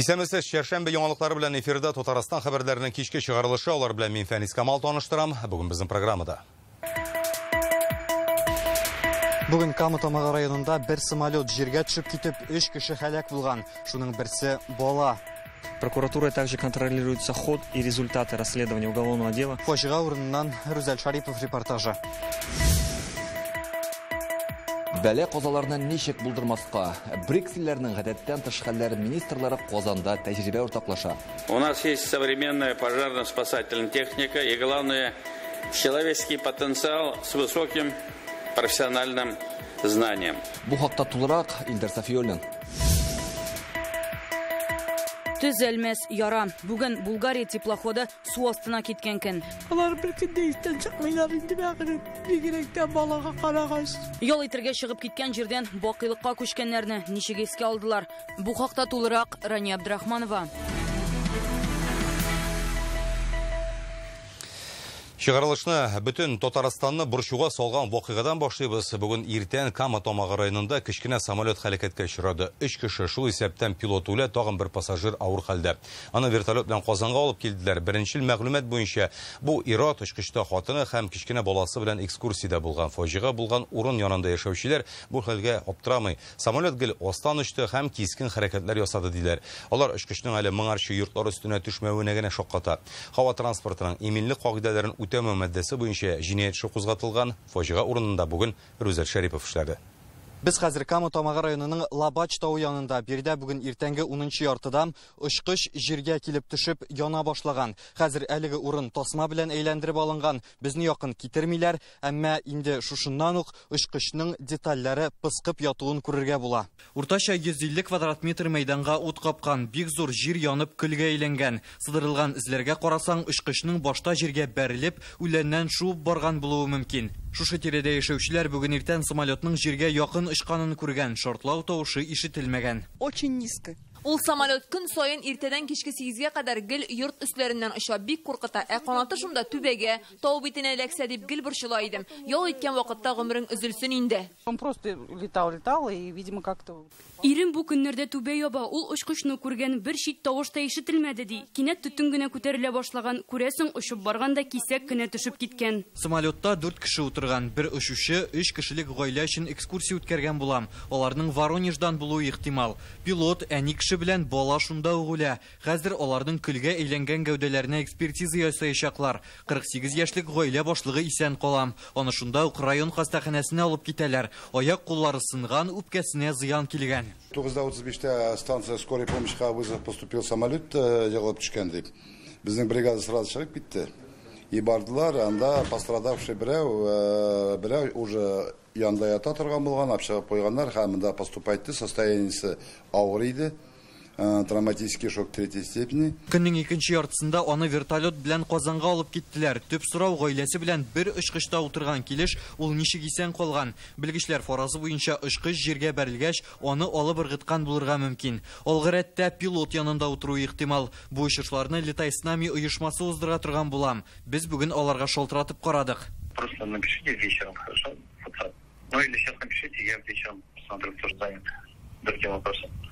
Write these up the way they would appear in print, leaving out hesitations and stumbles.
Исәмесез, шәршәмбе яңалыклары белән эфирда Татарстан хәбәрләренең кичке чыгарылышы, алар белән мин Фәнис Камал таныштырам. Бүген безнең программада. Бүген Кама-Тамага районында бер самолет җиргә төшеп китеп, 3 кеше һәлак булган. Шуның берсе бала. Прокуратура также контролируется ход и результаты расследования уголовного дела. Фаҗига урыныннан Рүзәл Шарипов репортажы. Бәле казаларынан ничек булдырмаска? БРИКС-ләрнең гадәттән тыш хәлләре министрлары Казанда тәҗрибә уртаклаша. У нас есть современная пожарно-спасательная техника и, главное, человеческий потенциал с высоким профессиональным знанием. Бу хакта тулырак Илдар Сафиуллин. Төзәлмәс яра. Бүген Булгария теплоходы су астына киткән көн. Алар бер көндә истән чыкмыйлар инде бәгырен. Бигрәктән балага карагач. Ял итәргә чыгып киткән җирдән бакыйлыкка күчкәннәрне ничек искә алдылар? Бу хакта тулырак Рания Абдрахманова. Чыгарылышны бөтен Татарстанны борчуга салган вакыйгадан башлыйбыз. Бүген иртән Кама-Тамага районында кечкенә самолет хәлакәткә очрады. 3 кеше, шул исәптән пилот үлә, тагын бер пассажир авыр хәлдә. Аны вертолет белән Казанга алып килделәр. Беренчел мәгълүмат буенча, бу ир-ат очкычта хатыны һәм кечкенә баласы белән экскурсиядә булган. Фаҗига булган урын янында яшәүчеләр бу хәлгә аптырамый. Самолет гел астан очты һәм кискен хәрәкәтләр ясады диләр. Алар очкычның әле моңарчы йортлар үстенә төшмәвенә генә шакката. Һава транспортының иминлек кагыйдәләрен үтәмәү маддәсе буенча җинаять эше кузгатылган. Фаҗига урынында бүген Рүзәл Шәрипов эшләде. Без хәзер Кама-Тамага районының Лабач тау янында. Биредә бүген иртәнге 10-нчы яртыда очкыч җиргә килеп төшеп яна башлаган. Хәзер әлеге урын тасма белән әйләндереп алынган. Безне якын китермиләр, әмма инде шушыннан ук очкычның детальләре пыскып ятуын күрергә була. Уртача 150 квадрат метр мәйданга ут капкан, бик зур җир янып көлгә әйләнгән. Сыдырылган эзләргә карасаң, очкычның башта җиргә бәрелеп, үләннән шуып барган булуы мөмкин. Шушы тирәдә яшәүчеләр бүген иртән самолетның җиргә якын очканын күргән, шартлау тавышы ишетелмәгән. Очень низко. Ул самолет көн саен иртәдән кичке 8-гә кадәр гел йорт өсләреннән оча, бик куркыта. Канаты шунда түбәгә, тау битенә эләксә дип гел борчыла идем. Ял иткән вакытта гомерең өзелсен инде. Он просто летал и, видимо, как-то... Ирем бу көннәрдә түбә яба, ул очкычны күргән, бер шит тавыш та ишетелмәде ди. Кинәт төтен генә күтәрелә башлаган, күрәсең очып барганда кисәк кенә төшеп киткән. Самолетта 4 кеше утырган, бер очучы 3 кешелек гаилә өчен экскурсия үткәргән булам. Аларның Воронеждан булуы ихтимал. Пилот әни кеше белән бала шунда угыла. Хәзер аларның көлгә әйләнгән гәүдәләренә экспертиза ясаячаклар. 48 яшьлек гаилә башлыгы исән калам. Аны шунда ук район хастаханәсенә алып китәләр. Аяк-куллары сынган, үпкәсенә зыян килгән. 935 станция скорой помощи вызов поступил самолет, ягылып төшкән дип. Безнең бригада сразу чыгып китте. И бардылар, анда пострадавший берәү уже янда ята торган булган, чыгып куйганнар, һәм монда поступайтты, состояниесе авыр иде. Травматический шок 3-й степени. Көннең икенче яртысында аны вертолет белән Казанга алып киттеләр. Төп сорау гаиләсе белән бер очкычта утырган килеш, ул ничек исән калган? Белгечләр фаразы буенча очкыч җиргә бәрелгәч, аны алып ыргыткан булырга мөмкин. Алгырәттә пилот янында утыру ихтимал. Бу очышларны Летай с нами оешмасы уздыра торган булам. Без бүген аларга шалтыратып карадык. Просто напишите вечером, хорошо? Ну или сейчас напишите, я вечером посмотрю, кто занят.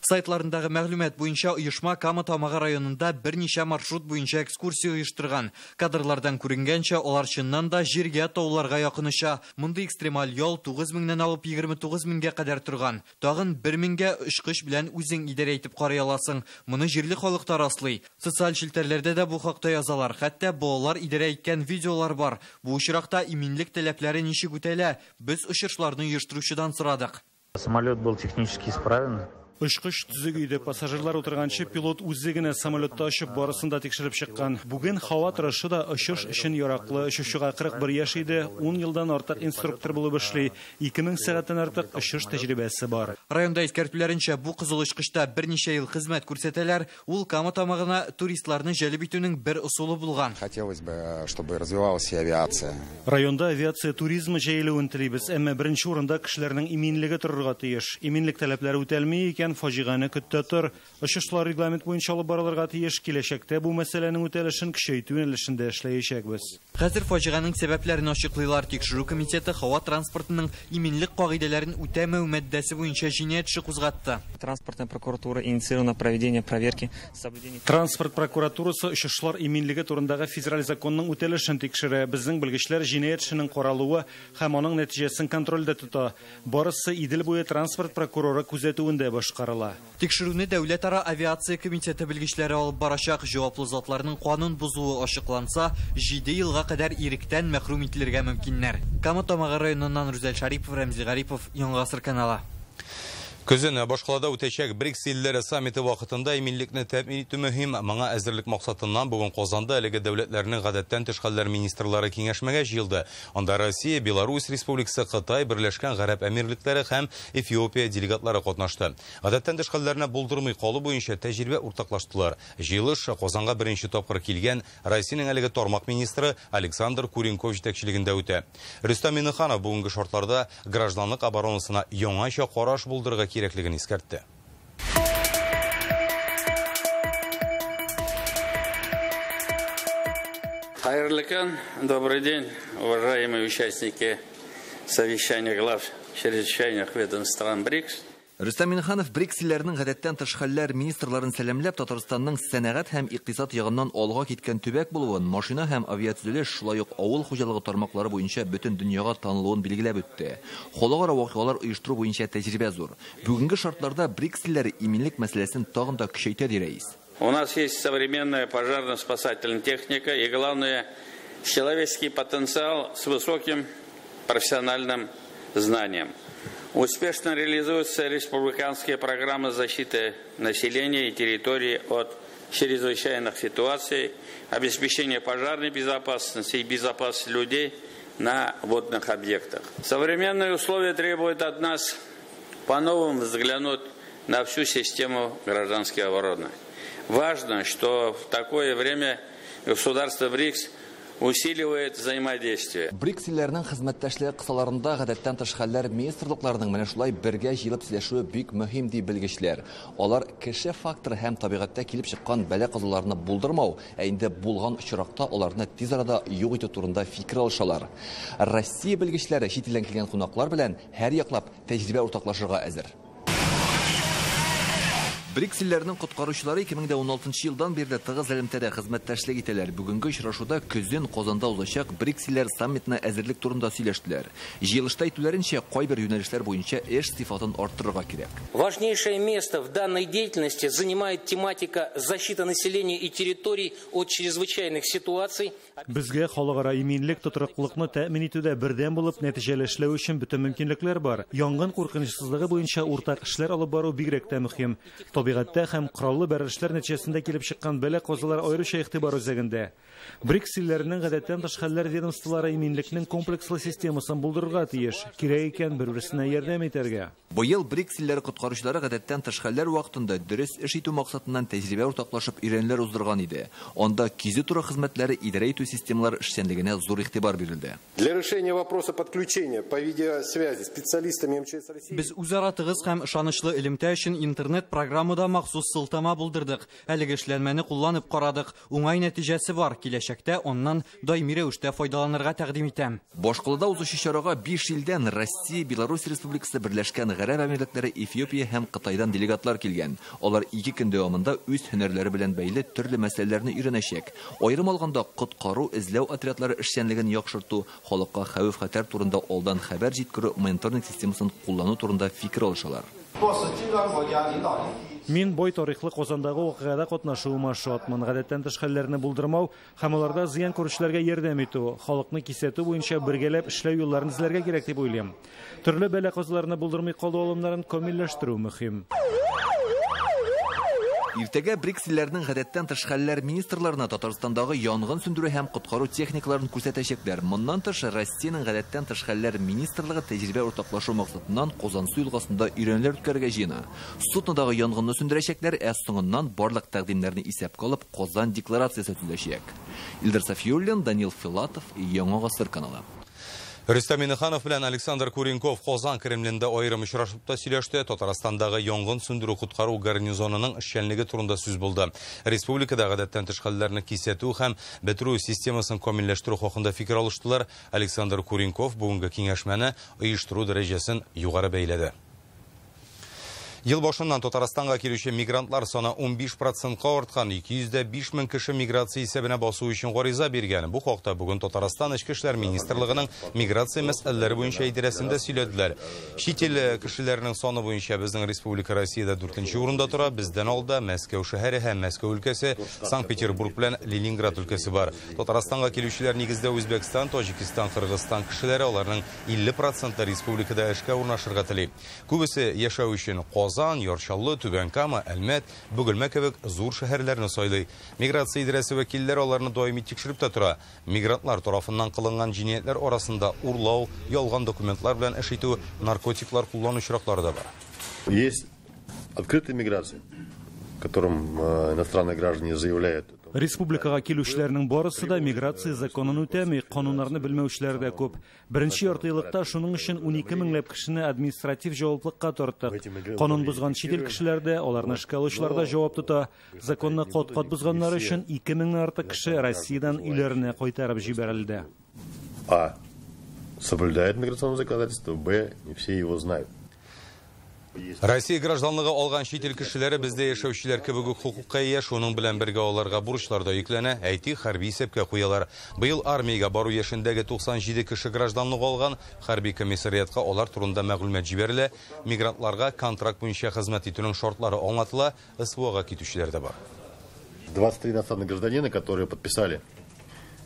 Сайтларындагы мәгълүмат буенча оешма Кама-Тамага районында берничә маршрут буенча экскурсия оештырган. Кадрлардан күренгәнчә, алар чыннан да җиргә, тауларга якыныча. Мондый экстремаль ял 9000-нән алып 29000-гә кадәр торган. Тагын 1000-гә очкыч белән үзең идарә итеп карый аласың. Моны җирле халык тараслый. Социаль челтәрләрдә дә бу хакта язалар. Хәтта балалар идарә иткән видеолар бар. Бу очракта иминлек таләпләре ничек үтәлә? Без очышларны оештыручыдан сорадык. Самолет был технически исправен. Очкыч түзек өйдә пассажирлар утырганчы пилот үзе генә самолетта очып барысын да тикшереп чыккан. Бүген һава торышы да очыш өчен яраклы. Очучыга 41 яшь иде, 10 елдан артык инструктор булып эшли. 2000 сәгатьтән артык очыш тәҗрибәсе бар. Районда искәртүләренчә, бу кызыл очкычта берничә ел хезмәт күрсәтәләр. Ул Кама-Тамагына туристларны җәлеп итүнең бер усулы булган. Хотелось бы, чтобы развивалась авиация. Районда авиация туризмы җәелүен телибез, әмма беренче урында кешеләрнең иминлеге торырга тиеш. Иминлек таләпләре үтәлми икән, җиткән фаҗиганы көттә тор. Очышлар регламент буенча алып барылырга тиеш, киләчәктә бу мәсьәләнең үтәлешен көчәйтү юнәлешендә эшләячәкбез. Хәзер фаҗиганың сәбәпләрен ачыклыйлар. Тикшерү комитеты һава транспортының иминлек кагыйдәләрен үтәмәү мәддәсе буенча җинаять эше кузгатты. Транспортная прокуратура инициировала проведение проверки соблюдения. Транспорт прокуратурасы очышлар иминлеге турындагы федераль законның үтәлешен тикшерә. Безнең белгечләр җинаять эшенең каралуы һәм аның нәтиҗәсен контрольдә тота. Барысы Идел буе транспорт прокуроры күзәтүендә башкарыла. Тикшерүне дәүләтара авиация комитеты белгечләре алып барачак. Җаваплы затларның канун бузуы ачыкланса, 7 елга кадәр иректән мәхрүм ителергә мөмкиннәр. Кама-Томагы районыннан Рүзәл Шарипов, Рәмзи Гарипов, Яңа Гасыр каналы. Көзен башкалада үтәчәк БРИКС илләре саммиты вакытында иминлекне тәэмин итү мөһим. Моңа әзерлек максатыннан бүген Казанда әлеге дәүләтләрнең гадәттән тыш хәлләр министрлары киңәшмәгә җыелды. Анда Россия, Беларусь Республикасы, Кытай, Берләшкән Гарәп Әмирлекләре һәм Эфиопия делегатлары катнашты. Гадәттән тыш хәлләрне булдырмый калу буенча тәҗрибә уртаклаштылар. Җыелыш Казанга беренче тапкыр килгән Россиянең әлеге тармак министры Александр Куренков җитәкчелегендә үтә. Рөстәм Миннеханов бүгенге шартларда гражданлык оборонасына яңача караш булдырырга кирәклеген искәртте. Хайырлы көн, добрый день, уважаемые участники совещания глав чрезвычайных ведомств стран БРИКС. Рөстәм Миннеханов БРИКС илләренең гадәттән тыш хәлләр министрларын сәламләп Татарстанның сәнәгать һәм икътисад ягыннан алга киткән төбәк булуын, машина һәм авиатөзелеш, шулай ук авыл хуҗалыгы тармаклары буенча бөтен дөньяга танылуын билгеләп үтте. Халыкара вакыйгалар оештыру буенча тәҗрибә зур. Бүгенге шартларда БРИКС илләре иминлек мәсьәләсен тагын да көчәйтә ди рәис. У нас есть современная пожарно-спасательная техника и, главное, человеческий потенциал с высоким профессиональным знанием. Успешно реализуются республиканские программы защиты населения и территории от чрезвычайных ситуаций, обеспечения пожарной безопасности и безопасности людей на водных объектах. Современные условия требуют от нас по-новому взглянуть на всю систему гражданской обороны. Важно, что в такое время государство БРИКС усиливает взаимодействие. БРИКС илләренең хезмәттәшлеге кысаларында гадәттән тыш хәлләр министрлыкларының менә шулай бергә җыелып сөйләшүе бик мөһим ди белгечләр. Алар кеше факторы һәм табигатьтә килеп чыккан бәла-казаларны булдырмау, ә инде булган очракта аларны тиз арада юк итү турында фикер алышалар. Россия белгечләре чит илдән килгән кунаклар белән һәр яклап тәҗрибә уртаклашырга әзер. БРИКС илләренең коткаручылары 2016 елдан бирле тыгыз элемтәдә хезмәттәшлек итәләр. Бүгенге очрашуда көзен Казанда узачак БРИКС илләр саммитына әзерлек турында сөйләштеләр. Җыелышта әйтүләренчә, кайбер юнәлешләр буенча эш сыйфатын арттырырга кирәк. Важнейшее место в данной деятельности занимает тематика защиты населения и территорий от чрезвычайных ситуаций. Безгә халыкара иминлек тотрыклыкны тәэмин итүдә бердәм булып нәтиҗәле эшләү өчен бөтен мөмкинлекләр бар. Янгын куркынычсызлыгы буенча уртак эшләр алып бару бигрәк тә мөһим. Табигатьтә һәм кораллы бәрелешләр нәтиҗәсендә килеп чыккан бәла-казалар аеруча игътибар үзәгендә. БРИКС илләренең гадәттән тыш хәлләр ведомстволары иминлекнең комплекслы системасын булдырырга тиеш. Кирәк икән бер-берсенә ярдәм итәргә. Быел БРИКС илләре коткаручылары гадәттән тыш хәлләр вакытында дөрес эш итү максатыннан тәҗрибә уртаклашып өйрәнүләр уздырган иде. Анда кизү туры хезмәтләре идарә итү системалары эшчәнлегенә зур игътибар бирелде. Для решения вопроса подключения по видеосвязи специалистами МЧС России. Без үзара тыгыз һәм ышанычлы элемтә өчен интернет-программада махсус сылтама булдырдык. Әлеге эшләнмәне кулланып карадык. Уңай нәтиҗәсе бар. Киләчәктә оннан даими рәвештә файдаланырга тәкъдим итәм. Башкалада узучы чарага 5 илдән Россия, Беларусь Республикасы, Берләшкән Гарәп Әмирлекләре, Эфиопия һәм Кытайдан делегатлар килгән. Алар 2 көн дәвамында үз һөнәрләре белән бәйле төрле мәсьәләләрне өйрәнәчәк. Аерым алганда коткару, эзләү отрядлары эшчәнлеген яхшырту, халыкка хәвеф-хәтәр турында алдан хәбәр җиткерү, мониторинг системасын куллану турында фикер алышалар. Мин бой тарихлы Казандагы вакыйгада катнашуыма шатмын. Гадәттән тыш хәлләрне булдырмау һәм аларда зыян күрүчеләргә ярдәм итү, халыкны кисәтү буенча бергәләп эшләү юлларын эзләргә кирәк дип уйлыйм. Төрле бәла-казаларны булдырмый калу алымнарын камилләштерү мөһим. Иртәгә БРИКС илләренең гадәттән тыш хәлләр министрларына Татарстандагы янгын сөндерү һәм коткару техникаларын күрсәтәчәкләр. Моннан тыш Россиянең гадәттән тыш хәлләр министрлыгы тәҗрибә уртаклашу максатыннан Казансу елгасында өйрәнүләр үткәрергә җыена. Сутнадагы янгынны сөндерәчәкләр, ә соңыннан барлык тәкъдимнәрне исәпкә алып Казан декларациясе төзеләчәк. Илдар Сафиуллин, Данил Филатов, Яңа Гасыр каналы. Рустам Минниханов белән Александр Куренков Казан Кремлендә аерым очрашуда сөйләште. Татарстандагы янгын сөндерү куткару гарнизонының эшчәнлеге турында сүз булды. Республикада гадәттән тыш хәлләрне кисәтү һәм бетерү системасын камилләштерү хакында фикер алыштылар. Александр Куренков бүгенге киңәшмәне оештыру дәрәҗәсен югары бәйләде. Ел башыннан Татарстанга килүче мигрантлар саны 15%-ка арткан, 205 мең кеше миграция исәбенә басу өчен гариза биргән. Бу хакта бүген Татарстан Эчке эшләр министрлыгының миграция мәсьәләләре буенча идарәсендә сөйләделәр. Чит ил кешеләренең саны буенча безнең республика Россиядә 4-нче урында тора. Бездән алда Мәскәү шәһәре һәм Мәскәү өлкәсе, Санкт-Петербург белән Ленинград өлкәсе бар. Татарстанга килүчеләр нигездә Үзбәкстан, Таҗикстан, Кыргызстан кешеләре, аларның 50% республикада эшкә урнашырга тели. Күбесе яшәү өчен Казан, Ярчаллы, Түбән-Кама, Әлмәт, Бөгелмә кебек зур шәһәрләрне сайлый. Миграция идарәсе вәкилләре аларны даими тикшереп тә тора. Мигрантлар тарафыннан кылынган җинаятләр арасында урлау, ялган документлар белән эш итү, наркотиклар куллану очраклары да бар. Есть открытая миграция, которым иностранные граждане заявляют. Республикага килүчеләрнең барысы да миграция законын үтәми, кануннарны белмәүчеләр дә күп. Беренче яртыйлыкта шуның өчен 12 меңләп кешене административ җаваплылыкка тарттык. Канун бозган чит ил кешеләр дә, аларны эшкә алучылар да җавап тота. Законны кат-кат бозганнар өчен 2 меңнән артык кеше Россиядән өйләренә кайтарып җибәрелде. А. Соблюдает миграционное законодательство, Б. Не все его знают. Россия гражданлыгы алган чит ил кешеләре бездә яшәүчеләр кебек хукукка ия, шуның белән бергә аларга бурычлар да йөкләнә, әйти хәрби исәпкә куялар. Быел армиягә бару яшендәге 97 кеше гражданлык алган, хәрби комиссариатка алар турында мәгълүмат җибәрелә, мигрантларга контракт буенча хезмәт итүнең шартлары аңлатыла, СВОга китүчеләр дә бар. 23 иностранных гражданина, которые подписали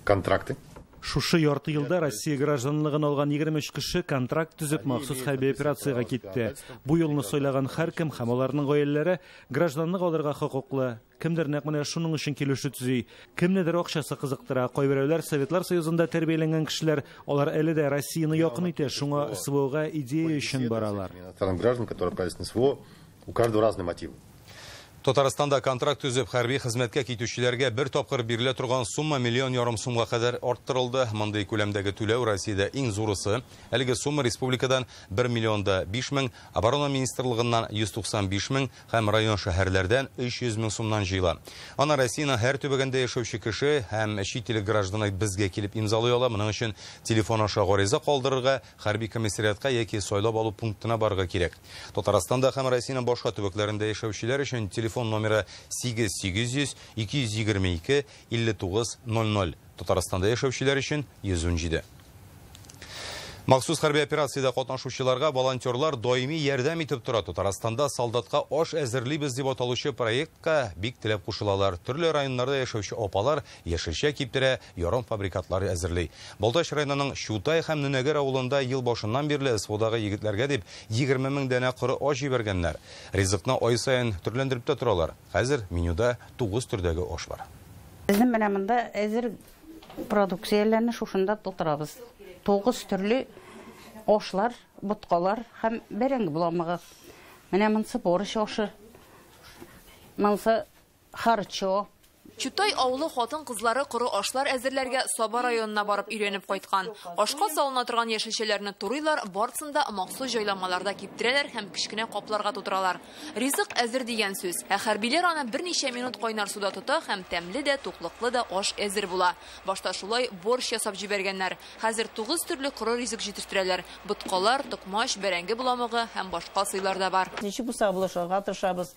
контракты. Шушы ярты елда Россия гражданлыгын алган 23 кеше контракт төзеп махсус хәрби операциягә китте. Бу елны сайлаган һәркем һәм аларның гаиләләре гражданлык алырга хокуклы. Кемдер нәкъ менә шуның өчен килешү төзи. Кемнедер акчасы кызыктыра. Кайберәүләр Советлар Союзында тәрбияләнгән кешеләр, алар әле дә Россияны якын итә, шуңа СВОга идея өчен баралар. Иностранных граждан, которые отправились на СВО, у каждого разный мотив. Татарстанда контракт төзеп хәрби хезмәткә китүчеләргә бер тапкыр бирелә торган сумма 1,5 миллион сумга кадәр арттырылды. Мондый күләмдәге түләү Россиядә иң зурысы. Әлеге сумма республикадан 1 миллионда 5 мең, оборона министрлыгыннан 195 мең һәм район шәһәрләрдән 300 мең сумнан җыела. Ана Россиянең һәр төбәгендә яшәүче кеше һәм чит ил гражданы безгә килеп имзалый ала. Моның өчен телефон аша гариза калдырырга, хәрби комиссариатка яки сайлап алу пунктына барырга кирәк. Татарстанда һәм Россиянең башка төбәкләрендә яшәүчеләр өчен телефон номеры 8-800-222-59-00. Татарстанда яшәүчеләр өчен 117. Махсус хәрби операциядә катнашучыларга волонтерлар даими ярдәм итеп тора. Татарстанда солдатка аш әзерлибез дип аталучы проектка бик теләп кушылалар. Төрле районнарда яшәүче апалар яшелчә киптерә, ярым фабрикатлар әзерли. Балтач районының Шутай һәм Нүнәгәр авылында ел башыннан бирле СВОдагы егетләргә дип 20 мең дәнә коры аш җибәргәннәр. Ризыкны ай саен төрләндереп тә торалар. Хәзер менюда 9 төрдәге аш бар. Безнең менә монда әзер продукцияләрне шушында тутырабыз. 9 төрле ашлар, буткалар һәм бәрәңге буламыгы. Менә монсы борыш ашы. Монсы харчо. Чутай авылы хатын-кызлары коры ашлар әзерләргә Саба районына барып өйрәнеп кайткан. Ашка салына торган яшелчәләрне турыйлар, барсында махсус җайламаларда киптерәләр һәм кичкенә капларга тутыралар. Ризык әзер дигән сүз. Ә хәрбиләр аны берничә минут кайнар суда тота һәм тәмле дә, туклыклы да аш әзер була. Башта шулай борщ ясап җибәргәннәр. Хәзер 9 төрле коры ризык җитештерәләр. Боткалар, токмаш, бәрәңге буламыгы һәм башка сыйлар да бар. Ничек булса булышырга тырышабыз.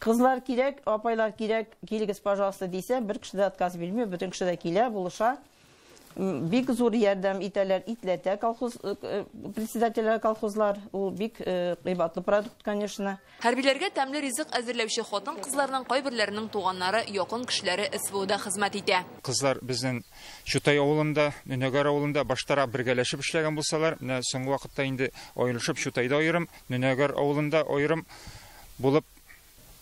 Кызлар кирәк, апайлар кирәк, килегез, пожалуйста, дисә, бер кеше дә отказ бирмәй, бөтен кеше дә килә, булыша. Бик зур ярдәм итәләр, итләтә колхоз председательләр колхозлар, ул бик кыйбатлы продукт, конечно. Хәрбиләргә тәмле ризык әзерләүче хатын-кызларның кайберләренең туганнары, якын кешеләре СВОда хезмәт итә. Кызлар безнең Шутай авылында, Нүнәгәр авылында баштара бергәләшеп эшләгән булсалар, менә соңгы вакытта инде аерылышып Шутайда аерым, Нүнәгәр авылында аерым булып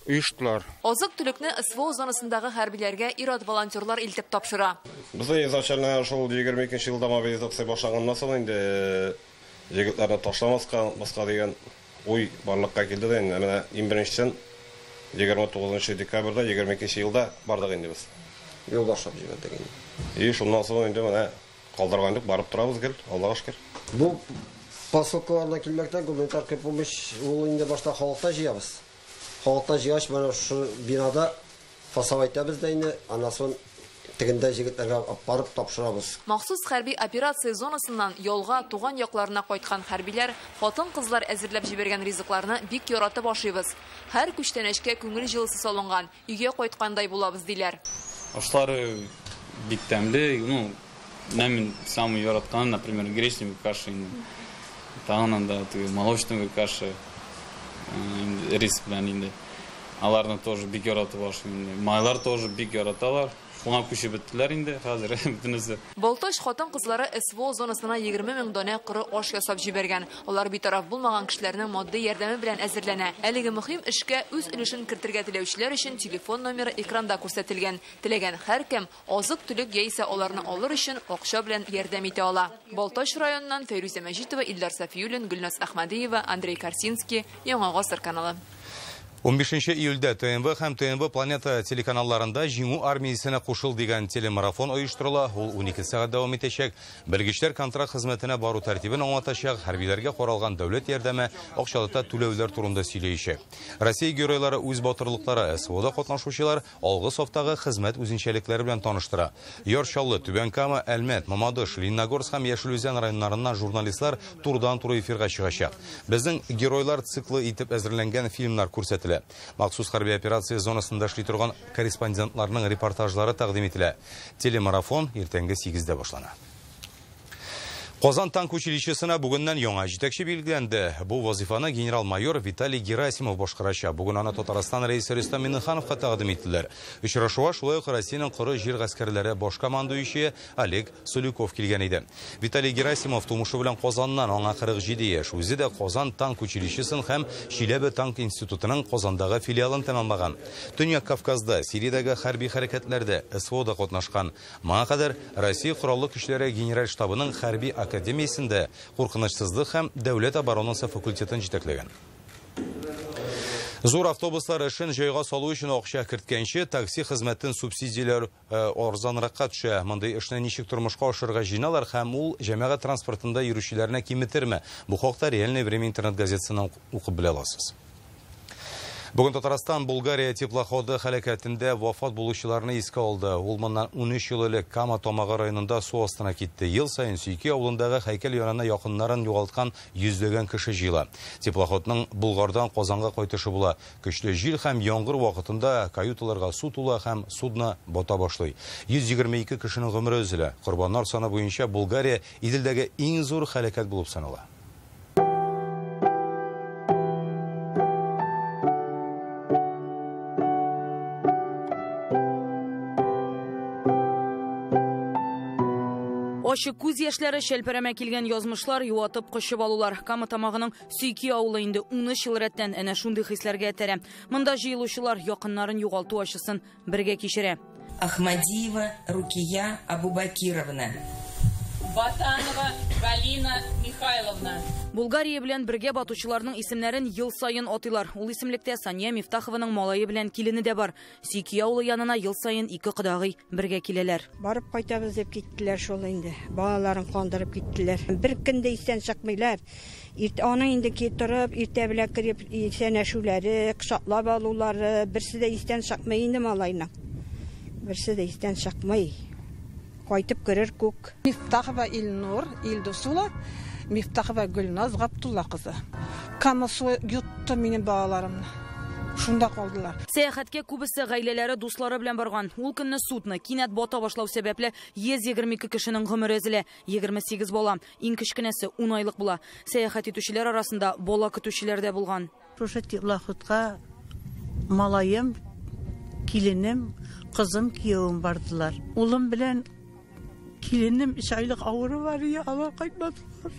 оештылар. Азык-төлекне СВО зонасындагы хәрбиләргә ир-ат волонтерлар илтеп тапшыра. Бездә изначально шул 22 елда мобилизация башлаганнан соң инде егетләрне ташламаска, баска дигән уй барлыкка килде дә, менә 21-чен 29 декабрьдә 22 елда бардык инде без. Юлдашлап җибәрдек инде. Шуннан соң инде менә калдырган юк, барып торабыз гел, Аллага шөкер. Бу поселкаларына килмәктән гуманитар помощь ул инде башта халыкта җыябыз. Халыкта җыяш менә шу бинада фасавайтабыз да инде, анасын тегендә җегетләргә барып тапшырабыз. Махсус хәрби операция зонасыннан ялга туган якларына кайткан хәрбиләр хатын-кызлар әзерләп җибәргән ризыкларны бик яратып ашыйбыз. Һәр күчтәнәшкә күңел җылысы салынган, өйгә кайткандай булабыз диләр. Ашлары бик тәмле, мен самый яраткан, например, гречневая каша, тагын да молочная каша, рис белән инде. Аларны тоже бик яратып ашыйм. Майлар тоже бик яраталар. Шуңа күчеп беттеләр инде хәзер бөтенесе. Балташ хатын-кызлары СВО зонасына 20 000 дона коры аш ясап җибәргән. Алар битараф булмаган кешеләрнең матди ярдәме белән әзерләнә. Әлеге мөһим эшкә үз өлешен кертергә теләүчеләр өчен телефон номеры экранда күрсәтелгән. Теләгән һәркем азык-төлек яисә аларны алыр өчен акча белән ярдәм итә ала. Балташ районыннан Фәйрүзә Мәҗитова, Илдар Сафиуллин, Гөлнас Әхмәдиева, Андрей Карсинский, Яңа Гасыр каналы. 15 июльдә ТНВ һәм ТНВ Планета телеканалларында җиңү армиясенә кушыл дигән телемарафон оештырыла. Ул 12 сәгать дәвам итәчәк. Белгечләр контракт хезмәтенә бару тәртибен аңлатачак, хәрбиләргә каралган дәүләт ярдәме акчалата түләүләр турында сөйләячәк. Россия геройлары үз батырлыклары, СВОда катнашучылар алгы сафтагы хезмәт үзенчәлекләре белән таныштыра. Яр-Чаллы, Түбән Кама, Әлмәт, Мамадыш, Лениногорск һәм Яшелүзән районнарыннан журналистлар турыдан-туры эфирга чыгачак. Безнең геройлар циклы итеп әзерләнгән фильмнар күрсәтелә. Махсус хәрби операция зонасында эшли торган корреспондентларның репортажлары тәкъдим ителә. Телемарафон иртәнге 8-дә башлана. Казан танк училищесына бүгеннән яңа җитәкче билгеләнде. Бу вазифаны генерал-майор Виталий Герасимов башкарачак. Бүген аны Татарстан рәисе Рөстәм Миңнехановка тәкъдим иттеләр. Очрашуга шулай ук Россиянең коры җир гаскәрләре баш командующие Олег Солюков килгән иде. Виталий Герасимов тумышы белән Казаннан, аңа 47 яшь. Үзе дә Казан танк училищесын һәм Чиләбе танк институтының Казандагы филиалын тәмамлаган. Төньяк Кавказда, Сириядәге хәрби хәрәкәтләрдә СВОда катнашкан. Моңа кадәр Россия кораллы көчләре генераль штабының хәрби академиясендә куркынычсызлык һәм дәүләт оборонасы факультетын җитәкләгән. Зур автобуслар эшен җайга салу өчен акча керткәнче такси хезмәтен субсидияләр арзанракка төшә. Мондый эшне ничек тормышка ашырга җыйналар һәм ул җәмәгать транспортында йөрүчеләрне киметерме? Бу хакта Реальное время интернет газетасыннан укып белә аласыз. Бүген Татарстан Булгария теплоходы һәлакәтендә вафат булучыларны искә алды. Ул моннан 13 ел элек Кама Томагы районында су астына китте. Ел сайын Сөйке авылындагы һәйкәл янына якыннарын югалткан йөзләгән кеше җыела. Теплоходның Булгардан Казанга кайтышы була. Көчле җил һәм яңгыр вакытында каюталарга су тула һәм судно бата башлый. 122 кешенең гомере өзелә. Корбаннар саны буенча Булгария Иделдәге иң зур һәлакәт булып санала. Ачык күз яшьләре шәлпәрәмә килгән язмышлар юатып кочып алулар. Кама Тамагының Сөйке авылы инде 13 ел рәттән әнә шундый хисләргә этәрә. Монда җыелучылар якыннарын югалту ачысын бергә кичерә. Ахмадиева Рукия Абубакировна. Батанова Галина Михайловна. Булгария белән бергә батучыларның исемнәрен ел сайын атыйлар. Ул исемлектә Сания Мифтахованың малае белән килене дә бар. Сөйке авылы янына ел сайын 2 кодагый бергә киләләр. Барып кайтабыз дип киттеләр шул инде. Балаларын кандырып киттеләр. Бер көндә истән чыкмыйлар. Аны инде китереп, иртә белән кирип сәнәшүләре, кышатлап алулары, берсе дә истән чыкмый инде малайның. Берсе дә истән чыкмый. Кайтып керер күк. Мифтахова Илнур, Илдусула, Мифтахова Гөлназ Габдулла кызы. Камасы йотты минем балаларымны. Шунда калдылар. Сәяхәткә күбесе гаиләләре, дуслары белән барган. Ул көнне судны кинәт бата башлау сәбәпле 122 кешенең гомере өзелә. 28 бала, иң кечкенәсе 10 айлык була. Сәяхәт итүчеләр арасында бала көтүчеләр дә булган. Шушы теплоходка малаем, киленем, кызым, киявым бардылар. Улым белән киленем 3 айлык авыры бар, алар кайтмадылар.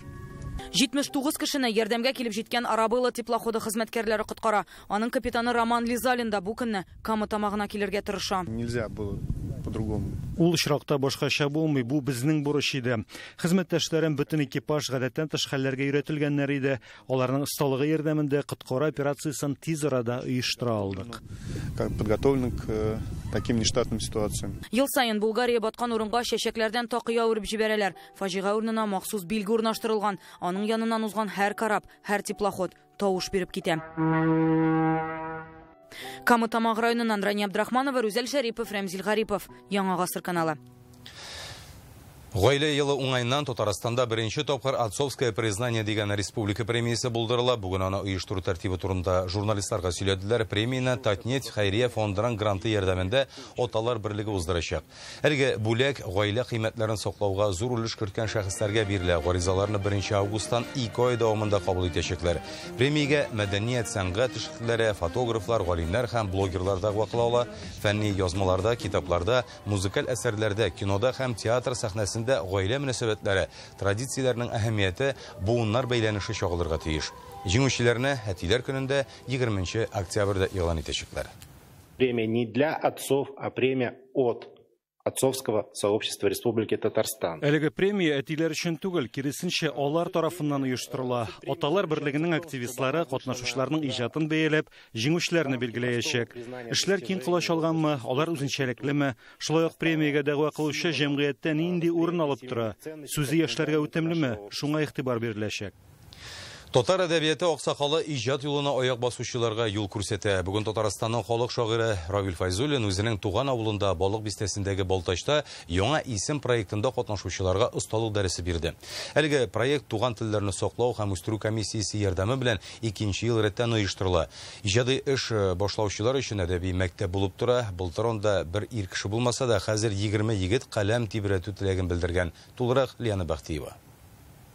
79 кешене ярдәмгә килеп җиткән Арабыла теплоходы хезмәткәрләре коткара. Аның капитаны Роман Лизалин да бу көнне Кама Тамагына килергә тырыша. Нельзя было по-другому. Ул очракта башкача булмый, бу безнең бурыч иде. Хезмәттәшләрем бөтен экипаж гадәттән тыш хәлләргә өйрәтелгәннәр иде. Аларның осталыгы ярдәмендә коткара операциясын тиз арада оештыра алдык. Подготовлены к таким нештатным ситуациям. Ел сайын Булгария баткан урынга чәчәкләрдән такыя үреп җибәрәләр. Фаҗига урынына махсус билге урнаштырылган. Аның яныннан узган һәр карап, һәр теплоход тавыш биреп китә. Камытамак районыннан Рания Абдрахманова, Рүзәл Шәрипов, Рәмзил Гарипов. Яңа гасыр каналы. Гаилә елы уңайнан Татарстанда беренче тапкыр Отцовское признание дигән республика премиясе булдырыла. Бүген аны оештыру тәртибе турында журналистларга сөйләделәр. Премияны Татнефть хәйрия фондының гранты ярдәмендә Аталар берлеге уздырачак. Әлеге бүләк гаилә кыйммәтләрен саклауга зур өлеш керткән шәхесләргә бирелә. Гаризаларны 1 августтан 2 ай дәвамында кабул итәчәкләр. Премиягә мәдәният, сәнгать эшлекләре, фотографлар, галимнәр һәм блогерлар да вакылаула. Фәнни язмаларда, китапларда, музыкаль әсәрләрдә, кинода һәм театр сәхнәсендә гаилә мөнәсәбәтләре, традицияләрнең әһәмияте, буыннар бәйләнеше чагылырга тиеш. Җиңүчеләрне Әтиләр көнендә 20 октябрьдә игълан итәчәкләр. Премия не для отцов, а премия от Отцовского сообщества Республики Татарстан. Әлеге премия әтиләр өчен түгел, киресенчә алар тарафыннан оештырыла. Аталар берлегенең активистлары катнашучыларның иҗатын бәяләп, җиңүчеләрне билгеләячәк. Эшләр киң колач алганмы, алар үзенчәлеклеме? Шулай ук премиягә дәгъва кылучы җәмгыятьтә нинди урын алып тора? Сүзе яшьләргә үтемлеме? Шуңа игътибар биреләчәк. Татар әдәбияты аксакалы иҗат юлына аяк басучыларга юл күрсәтә. Бүген Татарстанның халык шагыйре Равил Файзуллин үзенең туган авылында Балык бистәсендәге Балтачта яңа исем проектында катнашучыларга осталык дәресе бирде. Әлеге проект туган телләрне саклау һәм үстерү комиссиясе ярдәме белән 2нче ел рәттән оештырыла. Иҗади эш башлаучылар өчен әдәби мәктәп булып тора. Былтыр анда бер ир кеше булмаса да, хәзер 20 егет каләм тибрәтү теләген белдергән. Тулырак Лиана Бахтиева.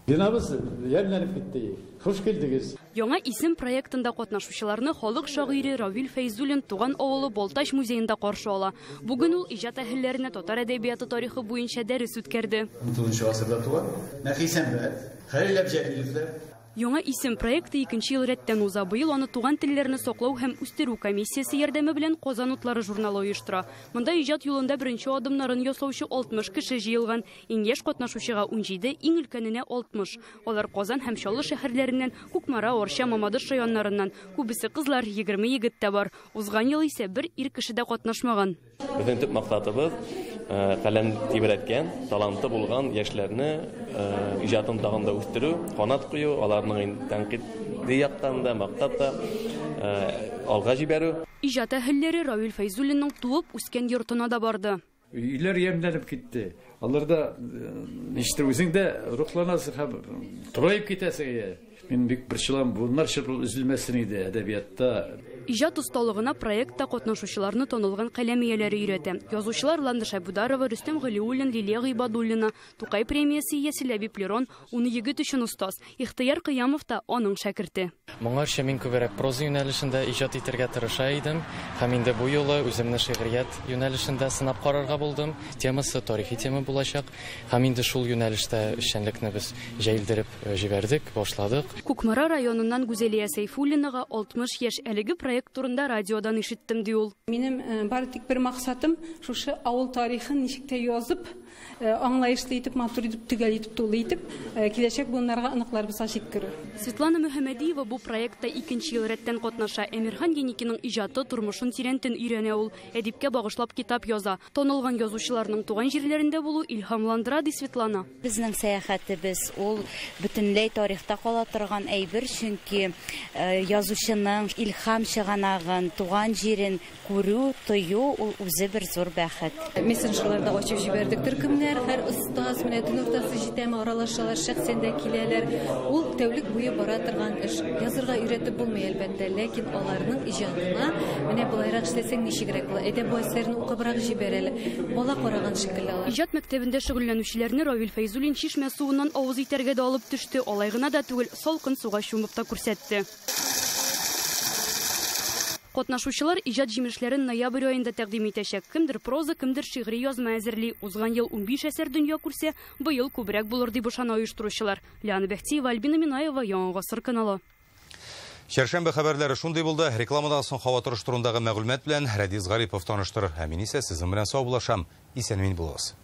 Бинабыз ярдәләнеп китте. Хуш килдегез. Яңа исем проектында катнашучыларны халык шагыйре Равил Файзуллин туган авылы Балтач музеенда каршы ала. Бүген ул иҗат әһелләренә татар әдәбияты тарихы буенча дәрес үткәрде. 19 гасырда туган Нәфисән бәд, Хәлил Әбҗәлиловлар. Яңа исем проекты 2нче ел рәттән уза. Быел аны туган телләрне саклау һәм үстерү комиссиясе ярдәме белән Казан утлары журналы оештыра. Монда иҗат юлында беренче адымнарын ясаучы 60 кеше җыелган. Иң яшь катнашучыга 17, иң өлкәненә 60. Алар Казан һәм Чаллы шәһәрләреннән, Кукмара, Орча, Мамадыш районнарыннан. Күбесе кызлар, 20 егет тә бар. Узган ел исә бер ир кеше дә катнашмаган. Безнең төп максатыбыз каләм тибрәткән, таланты булган яшьләрне иҗатын тагында үстерү, канат кую, аларның тәнкыйтьди яктан да, мактап та алга җибәрү. Иҗат әһелләре Равил Файзуллинның туып үскән йортына да барды. Үйләр ямьләнеп китте. Аларда ништер үзең дә рухланасың һәм троеп китәсең. Мин бик борчылам, bunlar шул үзелмәсен иде әдәбиятта. Иҗат осталыгына проектта катнашучыларны танылган каләм ияләре өйрәтә. Язучылар Ландыш Абударова, Рөстәм Галиуллин, Лилия Гыйбадуллина, Тукай премиясе иясе Ләбиб Лерон, уны егет өчен остаз. Ихтияр Кыямов та аның шәкерте. Моңарча мин күбрәк проза юнәлешендә иҗат итәргә тырыша идем. Һәм инде бу юлы үземне шигърият юнәлешендә сынап карарга булдым. Темасы тарихи тема булачак. Һәм инде шул юнәлештә эшчәнлекне без җәйлдереп җибәрдек, башладык. Кукмара районыннан Гүзәлия Сайфуллинага 60 яшь әлеге проект турында радиодан ишеттем ди ул. Минем бары тик бер максатым шушы авыл тарихын ничек тә язып, аңлаешлы итеп, матур итеп, төгәл итеп, тулы итеп, киләчәк буыннарга аныкларыбызга җиткерү. Светлана Мөхәммәдиева бу проектта 2нче ел рәттән катнаша. Әмирхан Еникиның иҗаты, тормышын тирәнтен өйрәнә ул. Әдипкә багышлап китап яза. Танылган язучыларның туган җирләрендә булу илһамландыра ди Светлана. Безнең сәяхәтебез ул бөтенләй тарихта кала торган әйбер, чөнки язучының илһам чыганагын, туган җирен күрү, тою ул үзе бер зур бәхет. Мессенджерларда ачып җибәрдек төркемнәр, һәр остаз менә төн уртасы җитәме аралашалар, шәхсән дә киләләр. Ул тәүлек буе бара торган эш. Язырга өйрәтеп булмый әлбәттә, ләкин аларның иҗатына менә булайрак эшләсәң ничегрәк була. Әйдә бу әсәрне укыбрак җибәрәләр. Бала караган шикелле алар. Иҗат мәктәбендә шөгыльләнүчеләрне Равил Файзуллин чишмә суыннан авыз итәргә дә алып төште. Алай гына да түгел, салкын суга чумып та күрсәтте. Катнашучылар иҗат җимешләрен ноябрь аенда тәкъдим итәчәк. Кемдер проза, кемдер шигъри язма әзерли. Узган ел 15 әсәр дөнья күрсә, быел күбрәк булыр дип ышана оештыручылар. Лиана Бахтиева, Альбина Минаева, Яңа гасыр каналы. Шәршәмбе хәбәрләре шундый булды. Рекламадан соң һава торышы турындагы мәгълүмат белән Рәдис Гарипов таныштыр. Мин исә сезнең белән саубулашам. Исән-мин булыгыз.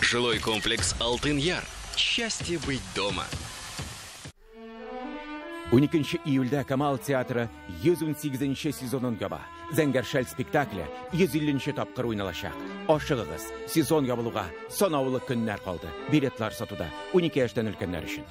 Жилой комплекс «Алтын Яр». Счастье быть дома. 12 июльдә Камал театры 118-нче сезонын яба. Зәңгәр шәл спектакле 150-нче тапкыр уйналачак. Ашыгыгыз, сезон ябылуга санаулы көннәр калды. Билетлар сатуда 12 яшьтән өлкәннәр өчен.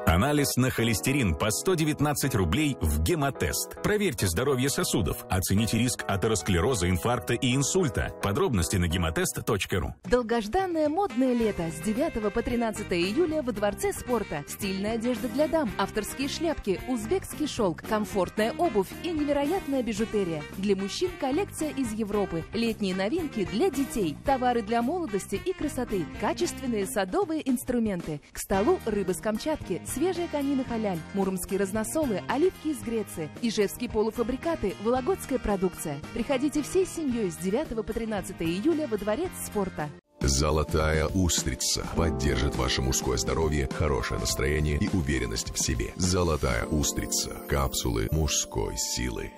Анализ на холестерин по 119 рублей в гемотест. Проверьте здоровье сосудов. Оцените риск атеросклероза, инфаркта и инсульта. Подробности на гемотест.ру. Долгожданное модное лето с 9 по 13 июля во Дворце спорта. Стильная одежда для дам, авторские шляпки, узбекский шелк, комфортная обувь и невероятная бижутерия. Для мужчин коллекция из Европы. Летние новинки для детей. Товары для молодости и красоты. Качественные садовые инструменты. К столу рыба с Камчатки, свежая конина халяль, муромские разносолы, оливки из Греции, ижевские полуфабрикаты, вологодская продукция. Приходите всей семьей с 9 по 13 июля во Дворец спорта. Золотая устрица поддержит ваше мужское здоровье, хорошее настроение и уверенность в себе. Золотая устрица. Капсулы мужской силы.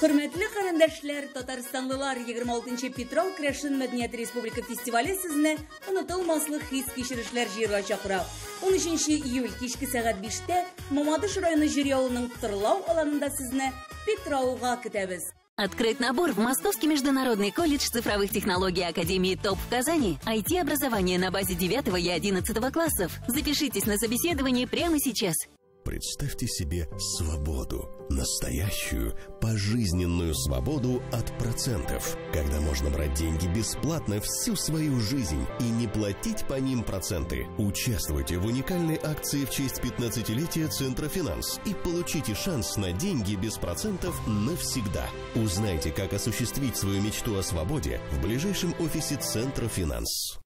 Hürmetli qarindaşlar, Tatarstanlılar 26-нчы Петров Крашин Мәдәният Республика фестивале сезне онытылмаслык хис кичерешләр җыярга чакыра. 13 июль кичке сәгать 5-тә Мамадыш районы жюри авылының Тырлау аланында сезне Петровга көтәбез. Открыт набор в Московский международный колледж цифровых технологий Академии ТОП в Казани. IT-образование на базе 9 и 11 классов. Запишитесь на собеседование прямо сейчас. Представьте себе свободу, настоящую, пожизненную свободу от процентов, когда можно брать деньги бесплатно всю свою жизнь и не платить по ним проценты. Участвуйте в уникальной акции в честь 15-летия Центра Финанс и получите шанс на деньги без процентов навсегда. Узнайте, как осуществить свою мечту о свободе в ближайшем офисе Центра Финанс.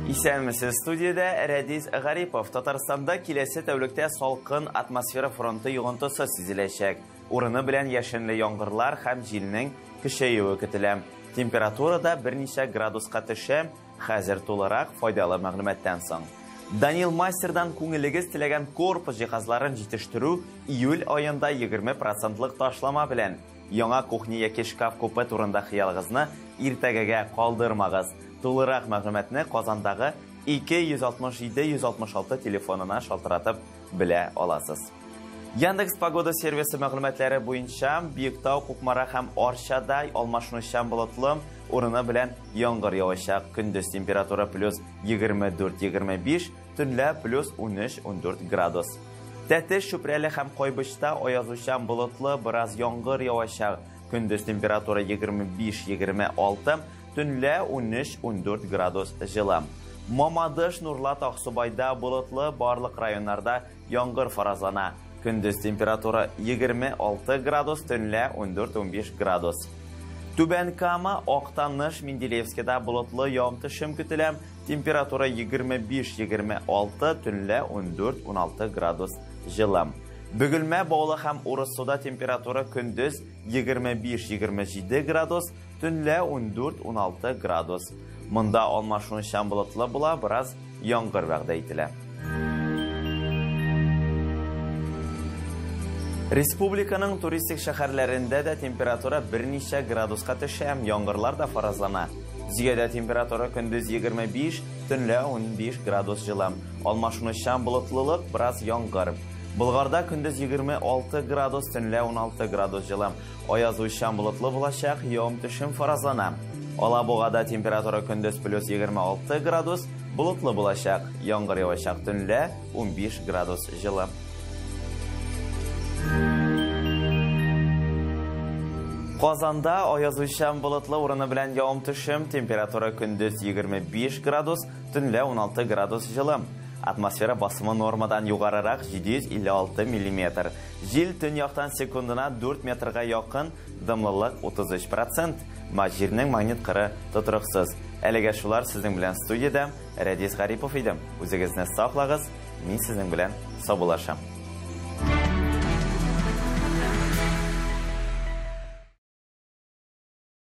Исәнмесез, студияда Рәдис Гарипов. Татарстанда киләсе тәүлектә салкын атмосфера фронты йогынтысы сизеләчәк. Урыны белән яшенле яңгырлар һәм җилнең көчәюе көтелә. Температурада берничә градуска төшә. Хәзер тулырак файдалы мәгълүматтан соң. Данил Мастердан күңелегез теләгән корпус җиһазларын җитештерү июль аенда 20% ташлама белән. Яңа кухня яки шкаф купе турында хыялыгызны иртәгәгә калдырмагыз. Тулырак мәгълүматны Казандагы 267-166 телефонына шалтыратып белә аласыз. Яндекс погода сервисы мәгълүматлары буенча Биектау, Кукмара һәм Арчада алмашынучан болытлы, урыны белән яңгыр явачак. Көндез температура плюс 24-25, төнлә плюс 13-14 градус. Тәтеш, Чүпрәле һәм Кайбышта аязучан болытлы, бераз яңгыр явачак. Көндез температура 25-26, төнлә 13-14 градус жылы. Мамадыш, Нурлат, Аксубайда болытлы, барлык районнарда яңгыр фаразлана. Көндез температура 26 градус, төнлә 14-15 градус. Түбән Кама, Актаныш, Менделеевскида болытлы явым-төшем көтелә. Температура 25-26, төнлә 14-16 градус жылы. Бөгелмә, Баулы һәм Урыссуда температура көндез 25-27 градус, төнлә 14-16 градус. Монда алмашынучан болытлы була, бераз яңгыр вәгъдә ителә. Республиканың туристик шәһәрләрендә дә температура берничә градуска төшә, яңгырлар да фаразлана. Зиядә температура көндез 25, төнлә 15 градус жылы. Алмашынучан болытлылык, бераз яңгыр. Болгарда көндез 26 градус, төнлә 16 градус жылы. Аязучан болытлы булачак, явым-төшем фаразлана. Алабугада температура көндез плюс 26 градус, болытлы булачак, яңгыр явачак, төнлә 15 градус жылы. Казанда аязучан болытлы, урыны белән явым-төшем, температура көндез 25 градус, төнлә 16 градус жылы. Атмосфера басымы нормадан югарырак 756 мм. Жел төньяктан секундына 4 метрга якын, дымлылык 33%. Җирнең магнит кыры тотрыксыз. Әлегә шулар сезнең белән студиядә Рәдис Гарипов идем. Үзегезне саклагыз, мин сезнең белән саубуллашам.